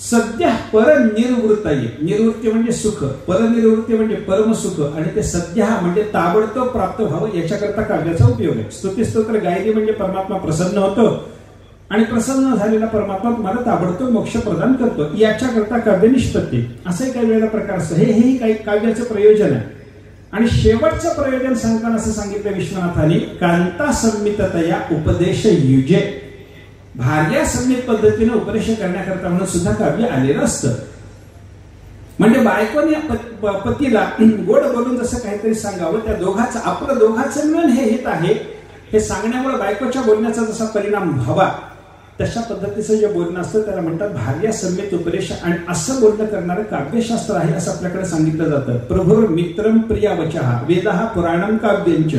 सद्य परनिर्वृत्तये. निवृत्ती म्हणजे सुख, परनिर्वृत्ती म्हणजे परमसुख, आणि ते सद्य म्हणजे ताबडतोब प्राप्त व्हावं याच्याकरता काव्याचा उपयोग आहे. स्तुती स्तोत्र गायली म्हणजे परमात्मा प्रसन्न होतो आणि प्रसन्न झालेला परमात्मा तुम्हाला ताबडतोब मोक्ष प्रदान करतो. याच्याकरता काव्य निष्पत्ती असंही काही वेळेला प्रकार असतो. हेही काही काव्याचं प्रयोजन आहे. आणि शेवटचं प्रयोजन सांगताना असं सांगितलं विश्वनाथांनी, कांता संमिततया उपदेश युजे. भार्या संमित पद्धतीने उपदेश करण्याकरता म्हणून सुद्धा काव्य आलेलं असतं. म्हणजे बायकोने पतीला गोड बोलून जसं काहीतरी सांगावं, त्या दोघांचं आपलं दोघांचं मिळून हे हित आहे हे सांगण्यामुळे बायकोच्या बोलण्याचा जसा परिणाम व्हावा तशा पद्धतीचं जे बोलणं असतं त्याला म्हणतात भार्या संमित उपदेश. आणि असं बोलणं करणारं काव्यशास्त्र आहे असं आपल्याकडे सांगितलं जातं. प्रभुर मित्रम प्रिया वचः वेदः पुराणम काव्यंच.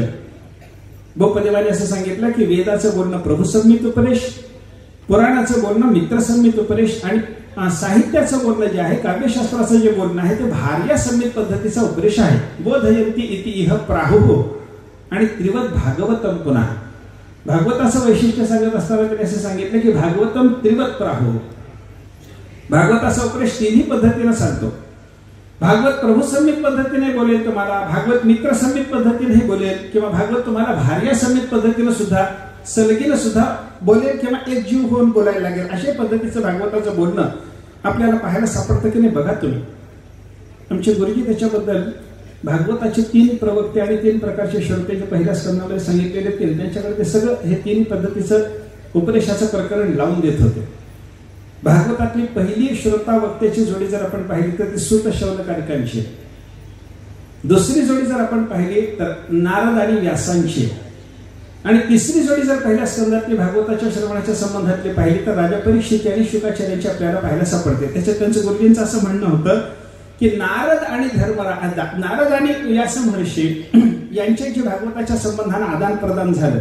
भोपदेवाने असं सांगितलं की वेदाचं बोलणं प्रभू संमित उपदेश, पुराणाचं बोलणं मित्रसंमित उपदेश, आणि साहित्याचं बोलणं जे आहे, काव्यशास्त्राचं जे बोलणं आहे ते भार्या संमित पद्धतीचा उपदेश आहे. बोधयंती इति इह प्राहुः आणि त्रिवत भागवतम. पुन्हा भागवताचं वैशिष्ट्य सांगत असताना त्यांनी असं सांगितलं की भागवतम त्रिवत प्राहुः. भागवताचा उपदेश तिन्ही पद्धतीने सांगतो. भागवत प्रभू संमित पद्धतीने बोलेल तुम्हाला, भागवत मित्र संमित पद्धतीने बोलेल, किंवा भागवत तुम्हाला भार्या संमित पद्धतीने सुद्धा सलगीनं सुद्धा बोलेल किंवा एक जीव होऊन बोलायला लागेल. अशा पद्धतीचं भागवताचं बोलणं आपल्याला पाहायला सापडतं की नाही बघा तुम्ही. आमचे गुरुजी त्याच्याबद्दल भागवताचे 3 प्रवक्ते आणि 3 प्रकारचे श्रोते जे पहिल्या स्कंदामध्ये सांगितलेले होते त्यांच्याकडे ते सगळं हे 3 पद्धतीचं उपदेशाचं प्रकरण लावून देत होते. भागवतातली पहिली श्रोता वक्त्याची जोडी जर आपण पाहिली तर ती सूत शौनकादिकांची. दुसरी जोडी जर आपण पाहिली तर नारद आणि व्यासांची. आणि तिसरी जोडी जर पहिल्या स्कंदातली भागवताच्या श्रवणाच्या संबंधातली पाहिली तर राजा परीक्षित आणि शुकाचार्यांची आपल्याला पाहायला सापडते. त्याच्यात त्यांचं गुरुजींचं असं म्हणणं होतं की नारद आणि व्यास महर्षी यांच्या जे भागवताच्या संबंधानं आदान प्रदान झालं.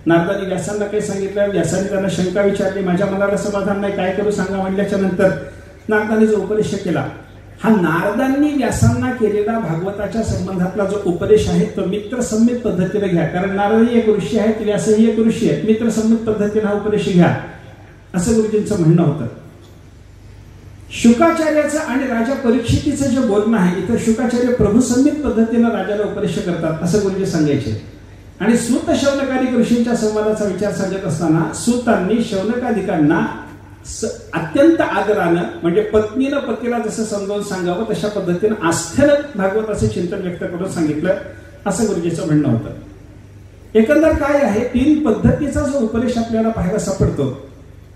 नारदांनी व्यासांना काही सांगितलं, व्यासांनी त्यांना शंका विचारली, माझ्या मनाला समाधान नाही, काय करू सांगा म्हणल्याच्या नंतर नारदांनी जो उपदेश केला, हा नारदांनी व्यासांना केलेला भागवताच्या संबंधातला जो उपदेश आहे तो मित्र संमित पद्धतीने घ्या. कारण नारदही एक ऋषी आहेत, व्यासही एक ऋषी आहेत, मित्र संमित पद्धतीने हा उपदेश घ्या असं गुरुजींचं म्हणणं होतं. शुकाचार्याचं आणि राजा परीक्षितीचं जे बोलणं आहे इथं शुकाचार्य प्रभू संमित पद्धतीनं राजाला उपदेश करतात असं गुरुजी सांगायचे. आणि सूत शौनकादिक ऋषींच्या संवादाचा विचार सांगत असताना सूतांनी शौनकादिकांना अत्यंत आदरानं, म्हणजे पत्नीनं पतीला जसं समजावून सांगावं तशा पद्धतीनं आस्थेनं भागवताचं चिंतन व्यक्त करून सांगितलं असं गुरुजीचं म्हणणं होतं. एकंदर काय आहे, 3 पद्धतीचा जो उपदेश आपल्याला पाहायला सापडतो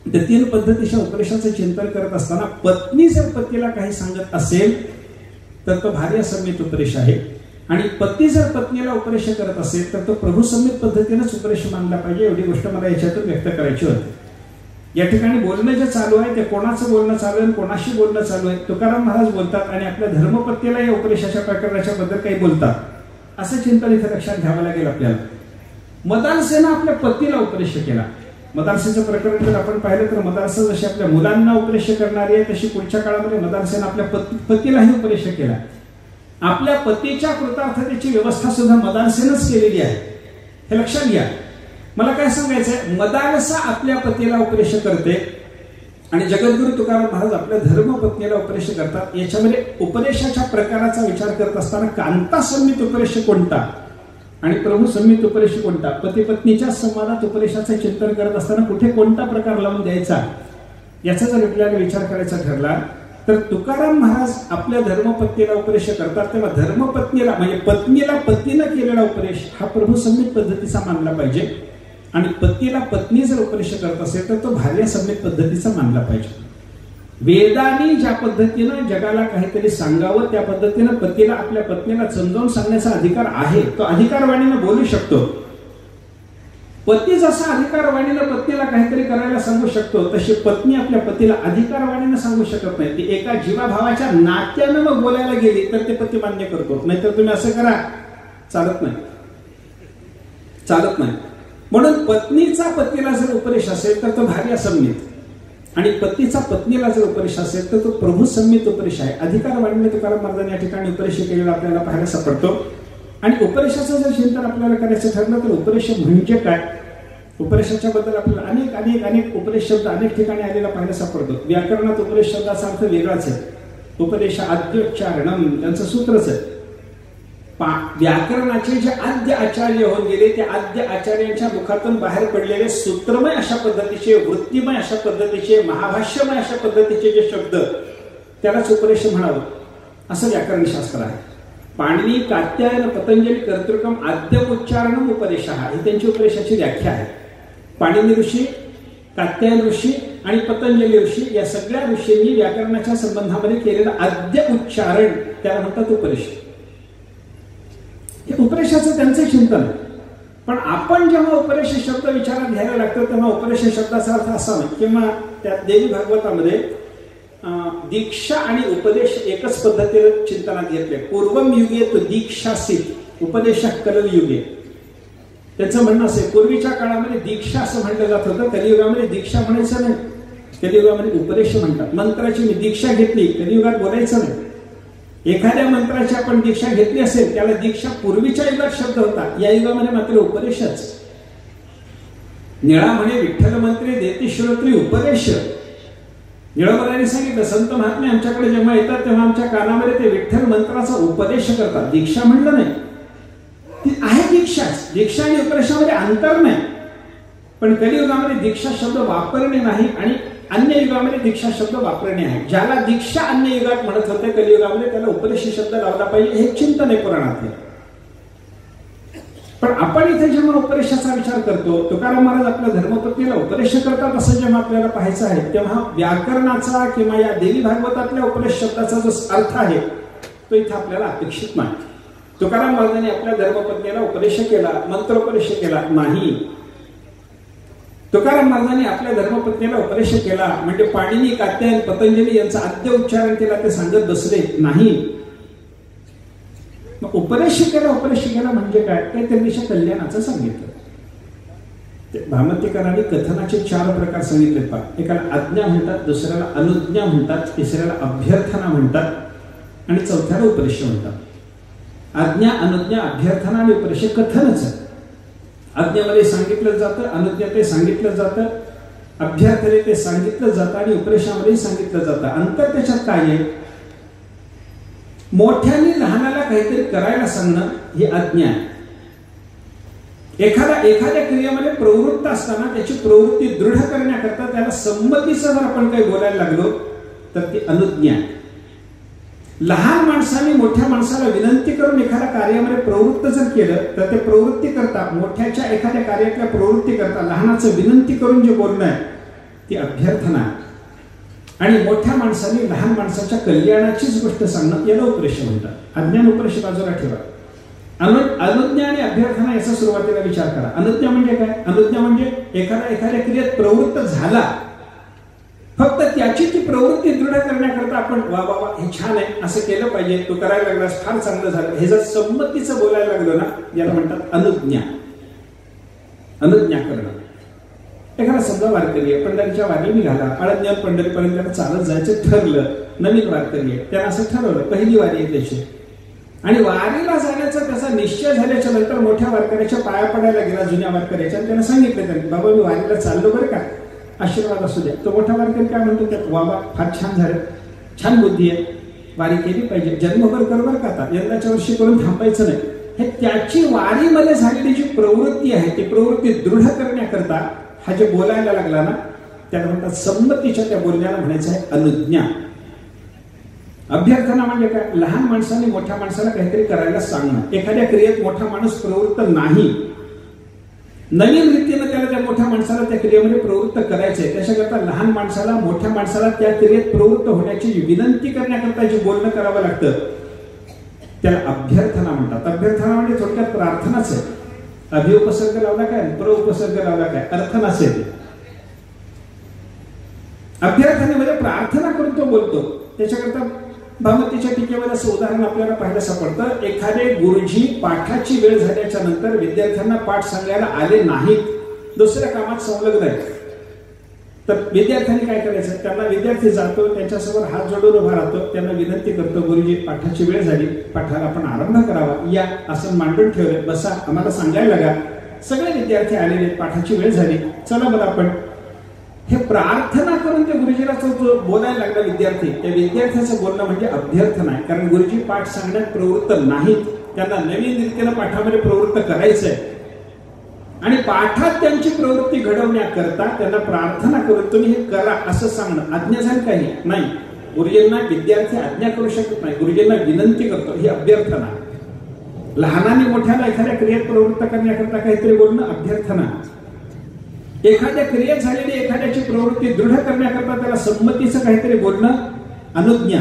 त्या 3 पद्धतीच्या उपदेशाचं चिंतन करत असताना पत्नी जर पतीला काही सांगत असेल तर तो भार्या संमित उपदेश आहे, आणि पती जर पत्नीला उपदेश करत असेल तर तो प्रभू संमित पद्धतीनेच उपदेश मानला पाहिजे. एवढी गोष्ट मला याच्यातून व्यक्त करायची होती. या ठिकाणी बोलणं जे चालू आहे ते कोणाचं बोलणं चालू आहे, कोणाशी बोलणं चालू आहे, तुकाराम महाराज बोलतात आणि आपल्या धर्मपत्नीला या उपदेशाच्या प्रकरणाच्या बद्दल काही बोलतात असं चिंतन इथे लक्षात घ्यावं लागेल आपल्याला. मदालसेनं आपल्या पतीला उपदेश केला. मदालसेचं प्रकरण जर आपण पाहिलं तर मदालसा जशी आपल्या मुलांना उपदेश करणारी आहे तशी पुढच्या काळामध्ये मदालसेनं आपल्या पतीलाही उपदेश केला. आपल्या पतीच्या कृतार्थतेची व्यवस्था सुद्धा मदालसेनच केलेली आहे, हे लक्षात घ्या. मला काय सांगायचंय, मदालसा आपल्या पतीला उपदेश करते आणि जगद्गुरु तुकाराम महाराज आपल्या धर्मपत्नीला उपदेश करतात. याच्यामध्ये उपदेशाच्या प्रकाराचा विचार करत असताना कांता संमित उपदेश कोणता आणि प्रभू संमित उपदेश कोणता, पती पत्नीच्या संवादात उपदेशाचं चिंतन करत असताना कुठे कोणता प्रकार लावून द्यायचा, याचा जर आपल्याला विचार करायचा ठरला तर तुकाराम महाराज आपल्या धर्मपत्नीला उपदेश करतात तेव्हा धर्मपत्नीला म्हणजे पत्नीला पतीनं केलेला उपदेश हा प्रभू संमित पद्धतीचा मानला पाहिजे आणि पतीला पत्नी जर उपदेश करत असेल तर तो भार्या संमित पद्धतीचा मानला पाहिजे. वेदांनी ज्या पद्धतीनं जगाला काहीतरी सांगावं त्या पद्धतीनं पतीला आपल्या पत्नीला समजावून सांगण्याचा अधिकार आहे. तो अधिकारवाणीनं बोलू शकतो. पती जसा अधिकारवाणीनं पत्नीला काहीतरी करायला सांगू शकतो तशी पत्नी आपल्या पतीला अधिकारवाणीनं सांगू शकत नाही. ती एका जीवाभावाच्या नात्यानं मग बोलायला गेली तर ते पती मान्य करतो, नाहीतर तुम्ही असं करा चालत नाही, चालत नाही. म्हणून पत्नीचा पतीला जर उपदेश असेल तर तो भार्या संमित आणि पतीचा पत्नीला जर उपदेश असेल तर तो प्रभू संमित उपदेश आहे. अधिकारवाणीने तुकाराम महाराजांनी या ठिकाणी उपदेश केलेला आपल्याला पाहायला सापडतो. आणि उपदेशाचं जर चिंतन आपल्याला करायचं ठरलं तर उपदेश म्हणजे काय, उपदेशाच्या बद्दल आपल्याला अनेक अनेक अनेक उपदेश शब्द अनेक ठिकाणी आलेला पाहायला सापडतो. व्याकरणात उपदेश शब्दाचा अर्थ वेगळाच आहे. उपदेश आद्योच्चारणम त्यांचं सूत्रच आहे. व्याकरणाचे जे आद्य आचार्य होऊन गेले त्या आद्य आचार्यांच्या मुखातून बाहेर पडलेले सूत्रमय अशा पद्धतीचे, वृत्तीमय अशा पद्धतीचे, महाभाष्यमय अशा पद्धतीचे जे शब्द त्यालाच उपदेश म्हणावं असं व्याकरण शास्त्र आहे. पाणिनी, कात्यायन, पतंजली, कर्तृकम आद्य उच्चारणम उपदेश ही त्यांची उपदेशाची व्याख्या आहे. पाणिनी ऋषी, कात्यायन ऋषी आणि पतंजली ऋषी या सगळ्या ऋषींनी व्याकरणाच्या संबंधामध्ये केलेलं आद्य उच्चारण त्याला म्हणतात उपदेश. हे उपदेशाचं त्यांचं चिंतन आहे. पण आपण जेव्हा उपदेश शब्द विचारात घ्यायला लागतो तेव्हा उपदेश शब्दाचा अर्थ असा नाही किंवा त्या देवी भागवतामध्ये दीक्षा आणि उपदेश एकच पद्धतीने चिंतनात घेतले. पूर्वम युगे तो दीक्षासित उपदेश कलल युगे त्यांचं म्हणणं असेल. पूर्वीच्या काळामध्ये दीक्षा असं म्हटलं जात होतं, कलियुगामध्ये दीक्षा म्हणायचं नाही, कलियुगामध्ये उपदेश म्हणतात. मंत्राची मी दीक्षा घेतली, कलियुगात बोलायचं नाही. एखाद्या मंत्राची आपण दीक्षा घेतली असेल त्याला दीक्षा पूर्वीच्या युगात शब्द होता, या युगामध्ये मात्र उपदेशच. निळा म्हणे विठ्ठल मंत्री देती श्रोत्री उपदेश. निळबराने सांगितलं संत महात्मे आमच्याकडे जेव्हा येतात तेव्हा आमच्या कानामध्ये ते विठ्ठल मंत्राचा उपदेश करतात. दीक्षा म्हणलं नाही, ती आहे दीक्षाच. दीक्षा आणि उपदेशामध्ये अंतर नाही. पण कलियुगामध्ये दीक्षा शब्द वापरणे नाही आणि अन्य युगामध्ये दीक्षा शब्द वापरणे आहे. ज्याला दीक्षा अन्य युगात म्हणत होते कलियुगामध्ये त्याला उपदेश शब्द लावला पाहिजे हे चिंतन आहे पुराणातले. पण आपण इथे जेव्हा उपदेशाचा विचार करतो, तुकाराम महाराज आपल्या धर्मपत्नीला उपदेश करतात असं जेव्हा आपल्याला पाहायचं आहे तेव्हा व्याकरणाचा किंवा या देवी भागवतातल्या उपदेश शब्दाचा जो अर्थ आहे तो इथे आपल्याला अपेक्षित नाही. तुकाराम महाराजांनी आपल्या धर्मपत्नीला उपदेश केला, मंत्रोपदेश केला नाही. तुकाराम महाराजांनी आपल्या धर्मपत्नीला उपदेश केला म्हणजे पाणिनी, कात्यायन, पतंजली यांचं आद्य उच्चारण केला ते सांगत बसले नाही. उपदेश केला म्हणजे काय, ते त्यांच्या कल्याणाचं सांगितलं. भामतीकारांनी कथनाचे 4 प्रकार सांगितले पहा. एकाला आज्ञा म्हणतात, दुसऱ्याला अनुज्ञा म्हणतात, तिसऱ्याला अभ्यर्थना म्हणतात आणि चौथ्याला उपदेश म्हणतात. आज्ञा, अनुज्ञा, अभ्यर्थना आणि उपदेश कथनच आहे. आज्ञामध्ये सांगितलं जातं, अनुज्ञाते सांगितलं जातं, अभ्यर्थने ते सांगितलं जातं आणि उपदेशामध्ये सांगितलं जातं. अंतर त्याच्यात काय आहे, मोठ्याने लहानाला काहीतरी करायला सांगणं ही आज्ञा आहे. एखाद्या क्रियेमध्ये प्रवृत्त असताना त्याची प्रवृत्ती दृढ करण्याकरता त्याला संमतीचं जर आपण काही बोलायला लागलो तर ती अनुज्ञा आहे. लहान माणसाने मोठ्या माणसाला विनंती करून एखाद्या कार्यामध्ये प्रवृत्त जर केलं तर ते प्रवृत्ती करता, मोठ्याच्या एखाद्या कार्यातल्या प्रवृत्ती करता लहानाचं विनंती करून जे बोलणं आहे ती अभ्यर्थना आहे. आणि मोठ्या माणसाने लहान माणसाच्या कल्याणाचीच गोष्ट सांगणं याला उपदेश म्हणतात. अज्ञान उपदेश बाजूला ठेवा. अनुज्ञा आणि अभ्यर्थना याचा सुरुवातीला विचार करा. अनुज्ञा म्हणजे काय, अनुज्ञा म्हणजे एखाद्या क्रियेत प्रवृत्त झाला, फक्त त्याची ती प्रवृत्ती दृढ करण्याकरता आपण वा वा वा हे छान आहे असं केलं पाहिजे, तू करायला लागलास फार चांगलं झालं, हे जर संमतीचं बोलायला लागलो ना याला म्हणतात अनुज्ञा. अनुज्ञा करणं. एखादा समजा वारकरी आहे, पंढरीच्या वारी निघाला, आळंदीवर पंढरीपर्यंत त्याला चालत जायचं ठरलं. नवीन वारकरी आहे, त्याला असं ठरवलं पहिली वारी आहे त्याची, आणि वारीला जाण्याचा त्याचा निश्चय झाल्याच्या नंतर मोठ्या वारकऱ्याच्या पाया पडायला गेला, जुन्या वारकऱ्याच्या. आणि त्याला सांगितलं त्यांनी, बाबा मी वारीला चाललो बरं का, आशीर्वाद असू द्या. तो मोठा वारकरी काय म्हणतो, त्यात बाबा फार छान झालं, छान बुद्धी आहे, वारी केली पाहिजे, जन्मभर कर बरं का, आता यंदाच्या वर्षी करून थांबायचं नाही. हे त्याची वारीमध्ये झालेली जी प्रवृत्ती आहे ती प्रवृत्ती दृढ करण्याकरता हा जे बोलायला लागला ना, त्याला म्हणतात संमतीच्या त्या बोलण्याला म्हणायचं आहे अनुज्ञा. अभ्यर्थना म्हणजे काय, लहान माणसाने मोठ्या माणसाला काहीतरी करायला सांगणं. एखाद्या क्रियेत मोठा माणूस प्रवृत्त नाही, नवीन रीतीने त्याला त्या मोठ्या माणसाला त्या क्रियेमध्ये प्रवृत्त करायचंय, त्याच्याकरता लहान माणसाला मोठ्या माणसाला त्या क्रियेत प्रवृत्त होण्याची विनंती करण्याकरता जे बोलणं करावं लागतं त्याला अभ्यर्थना म्हणतात. अभ्यर्थना म्हणजे थोडक्यात प्रार्थनाच आहे. अभिउपसर्ग लावला काय, परउपसर्ग लावला काय, अर्थ नसेल. अभ्यर्थनेमध्ये प्रार्थना करून तो बोलतो. त्याच्याकरता भामतीच्या टीकेवर असं उदाहरण आपल्याला पाहायला सापडतं. एखादे गुरुजी पाठाची वेळ झाल्याच्या नंतर विद्यार्थ्यांना पाठ सांगायला आले नाहीत, दुसऱ्या कामात संलग्न आहे, तर विद्यार्थ्यांनी काय करायचं, त्यांना विद्यार्थी जातो, त्यांच्यासमोर हात जोडून उभा राहतो, त्यांना विनंती करतो, गुरुजी पाठाची वेळ झाली, पाठाला आपण आरंभ करावा, या असं मांडून ठेवले, बसा, आम्हाला सांगायला लागा. सगळे विद्यार्थी आलेले, पाठाची वेळ झाली, चला बरं आपण. हे प्रार्थना करून ते गुरुजीला जो बोलायला लागला विद्यार्थी, त्या विद्यार्थ्याचं बोलणं म्हणजे अभ्यर्थना आहे. कारण गुरुजी पाठ सांगण्यात प्रवृत्त नाहीत, त्यांना नवीन रीतीनं पाठामध्ये प्रवृत्त करायचंय आणि पाठात त्यांची प्रवृत्ती घडवण्याकरता त्यांना प्रार्थना करून तुम्ही हे करा असं सांगणं. आज्ञा झाली काही नाही, गुरुजींना विद्यार्थी आज्ञा करू शकत नाही, गुरुजींना विनंती करतो, ही अभ्यर्थना. लहानाने मोठ्याला एखाद्या क्रियेत प्रवृत्त करण्याकरता काहीतरी बोलणं अभ्यर्थना. एखाद्या क्रियेत झालेली एखाद्याची प्रवृत्ती दृढ करण्याकरता त्याला संमतीचं काहीतरी बोलणं अनुज्ञा.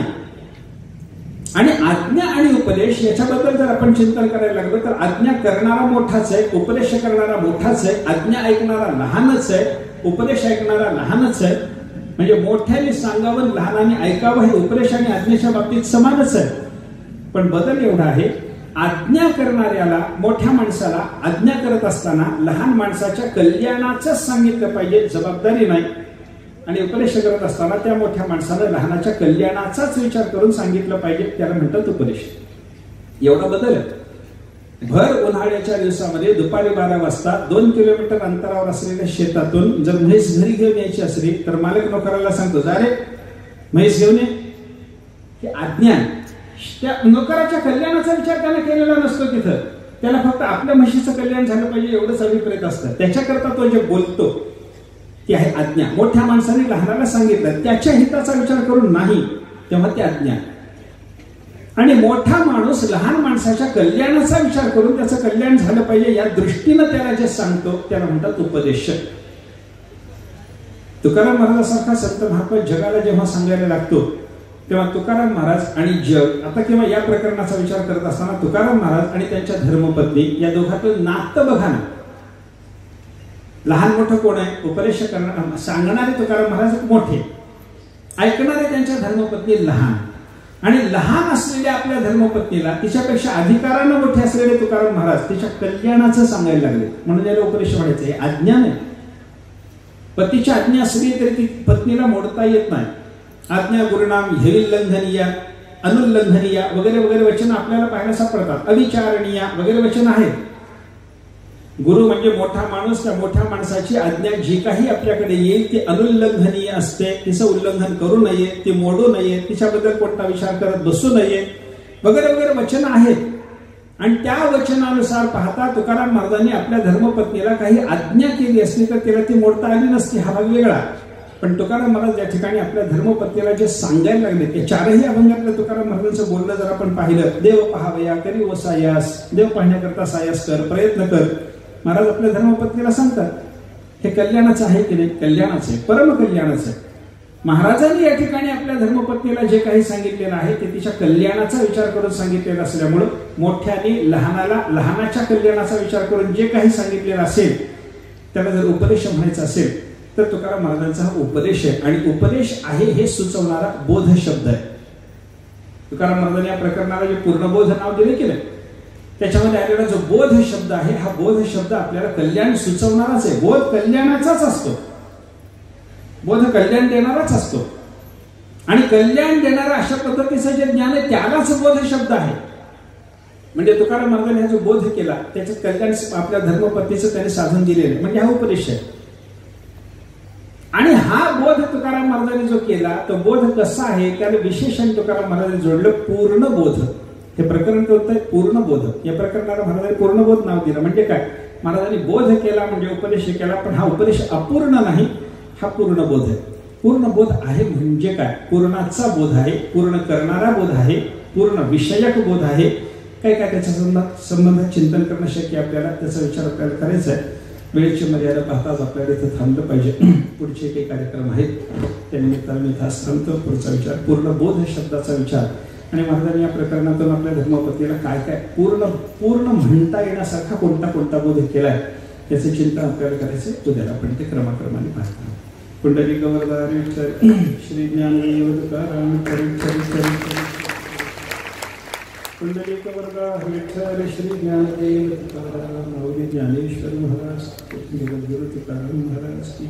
आणि आज्ञा आणि उपदेश याच्याबद्दल जर आपण चिंतन करायला लागलो तर आज्ञा करणारा मोठाच आहे, उपदेश करणारा मोठाच आहे, आज्ञा ऐकणारा लहानच आहे, उपदेश ऐकणारा लहानच आहे. म्हणजे मोठ्याने सांगावं, लहानाने ऐकावं, हे उपदेश आणि आज्ञेच्या बाबतीत समानच आहे. पण बदल एवढा आहे, आज्ञा करणाऱ्याला, मोठ्या माणसाला आज्ञा करत असताना लहान माणसाच्या कल्याणाचं सांगितलं पाहिजे, जबाबदारी नाही. आणि उपदेश करत असताना त्या मोठ्या माणसाला लहानाच्या कल्याणाचाच विचार करून सांगितलं पाहिजे, त्याला म्हणतात उपदेश. एवढा बदल आहे. भर उन्हाळ्याच्या दिवसामध्ये दुपारी 12 वाजता 2 किलोमीटर अंतरावर असलेल्या शेतातून जर म्हैस घरी घेऊन यायची असली तर मालक नोकराला सांगतो, जा रे म्हैस घेऊन ये. ही आज्ञा आहे. त्या नोकराच्या कल्याणाचा विचार त्याने केलेला नसतो तिथं, त्याला फक्त आपल्या म्हशीचं कल्याण झालं पाहिजे एवढंच अभिप्रेत असतं. त्याच्याकरता तो जे बोलतो ती आहे आज्ञा. मोठ्या माणसाने लहानाला सांगितलं त्याच्या हिताचा विचार करून नाही, तेव्हा ती आज्ञा. आणि मोठा माणूस लहान माणसाच्या कल्याणाचा विचार करून त्याचं कल्याण झालं पाहिजे या दृष्टीनं त्याला जे सांगतो त्याला म्हणतात उपदेश. तुकाराम महाराजांसारखा संत महात्मा जगाला जेव्हा सांगायला लागतो तेव्हा तुकाराम महाराज आणि जग, आता किंवा या प्रकरणाचा विचार करत असताना तुकाराम महाराज आणि त्यांच्या धर्मपत्नी या दोघांतलं नातं बघा ना. लहान मोठं कोण आहे, उपदेश करणारे सांगणारे तुकाराम महाराज मोठे, ऐकणारे त्यांच्या धर्मपत्नी लहान. आणि लहान असलेल्या आपल्या धर्मपत्नीला तिच्यापेक्षा अधिकारानं मोठे असलेले तुकाराम महाराज तिच्या कल्याणाचं सांगायला लागले, म्हणून याला उपदेश म्हणायचं. हे आज्ञा नाही. पतीची आज्ञा असली तरी ती पत्नीला मोडता येत नाही. आज्ञा गुरुनाम हेविल्लंघनीय, अनुल्लंघनीय वगैरे वगैरे वचन आपल्याला पाहायला सापडतात. अविचारणीय वगैरे वचन आहेत. गुरु म्हणजे मोठा माणूस, त्या मोठ्या माणसाची आज्ञा जी काही आपल्याकडे येईल ती अनुल्लंघनीय असते, तिचं उल्लंघन करू नये, ती मोडू नये, तिच्याबद्दल कोणता विचार करत बसू नये वगैरे वगैरे वचन आहेत. आणि त्या वचनानुसार पाहता तुकाराम महाराजांनी आपल्या धर्मपत्नीला काही आज्ञा केली असती तर तिला ती मोडता आली नसती, हा भाग वेगळा. पण तुकाराम महाराज या ठिकाणी आपल्या धर्मपत्नीला जे सांगायला लागले ते चारही अभंगातलं तुकाराम महाराजांचं बोलणं जर आपण पाहिलं, देव पहावया करी व सायास, देव पाहण्याकरता सायास कर, प्रयत्न कर, महाराज आपल्या धर्मपत्नीला सांगतात. हे कल्याणाचं आहे की नाही? कल्याणाचं आहे, परम कल्याणाचं आहे. महाराजांनी या ठिकाणी आपल्या धर्मपत्नीला जे काही सांगितलेलं आहे ते तिच्या कल्याणाचा विचार करून सांगितलेलं असल्यामुळं मोठ्याने लहानाला लहानाच्या कल्याणाचा विचार करून जे काही सांगितलेलं असेल त्याला जर उपदेश म्हणायचं असेल तर तुकाराम महाराजांचा हा उपदेश आहे. आणि उपदेश आहे हे सुचवणारा बोध शब्द आहे. तुकाराम महाराजांनी या प्रकरणाला जे पूर्णबोध नाव दिले की नाही त्याच्यामध्ये आलेला जो बोध शब्द आहे हा बोध शब्द आपल्याला कल्याण सुचवणाराच आहे. बोध कल्याणाचाच असतो, बोध कल्याण देणाराच असतो. आणि कल्याण देणारा अशा पद्धतीचं जे ज्ञान आहे त्यालाच बोध शब्द आहे. म्हणजे तुकाराम महाराजांनी हा जो बोध केला त्याच्यात कल्याण आपल्या धर्मपत्नीचं त्याने साधून दिलेलं म्हणजे हा उपदेश आहे. आणि हा बोध तुकाराम महाराजांनी जो केला तो बोध कसा आहे त्याला विशेषण तुकाराम महाराजांनी जोडलं पूर्ण बोध. हे प्रकरण कोणतं आहे? पूर्ण बोध. या प्रकरणाला महाराजांनी पूर्ण बोध नाव दिलं. म्हणजे काय? महाराजांनी बोध केला म्हणजे उपदेश केला, पण हा उपदेश अपूर्ण नाही, हा पूर्ण बोध आहे. पूर्ण बोध आहे म्हणजे काय? पूर्णाचा बोध आहे, पूर्ण करणारा बोध आहे, पूर्ण विषयक बोध आहे. काय काय त्याच्या संबंधात चिंतन करणं शक्य आपल्याला, त्याचा विचार आपल्याला करायचा आहे. वेळेची मर्यादा पाहताच आपल्याला इथं थांबलं पाहिजे. पुढचे काही कार्यक्रम आहेत त्यानिमित्तानं मी खास थांबतो. पुढचा विचार पूर्ण बोध शब्दाचा विचार आणि महाराजांनी या प्रकरणातून आपल्या धर्मपत्नीला काय काय पूर्ण म्हणता येण्यासारखा कोणता बोध केलाय त्याचे चिंतन आपल्याला करायचे. उद्याला आपण ते क्रमाक्रमाने पाहतो. कुंडली गवर्धारी श्री ज्ञानदेव तुकाराम कुंडली गवर्धा विठ्ठल श्री ज्ञानदेव तुकाराम माऊली ज्ञानेश्वर महाराज जगद्गुरु तुकाराम महाराज की